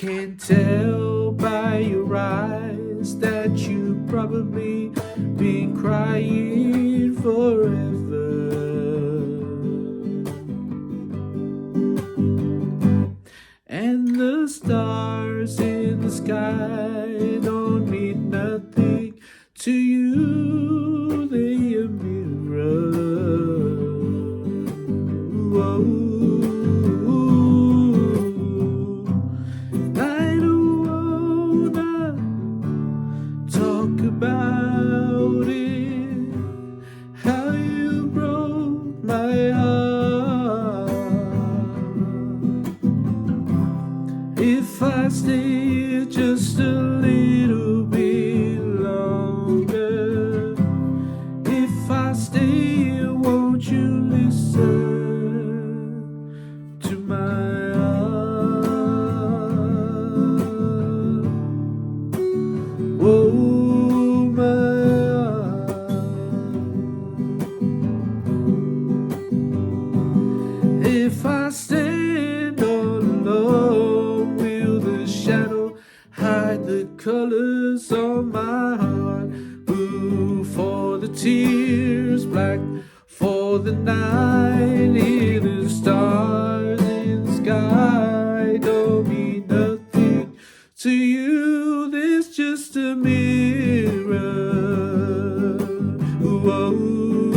can tell by your eyes that you've probably been crying forever. And the stars in the sky don't mean nothing to you, they a mirror. Whoa. I don't wanna talk about it, how you broke my heart. If I stay just a little bit longer, if I stay, won't you listen to my heart? Whoa, my heart. If I stand all alone, will the shadow hide the colors on my heart? Blue for the tears, black for the night. Hear the stars in the sky don't mean nothing to you, there's just a mirror. Whoa.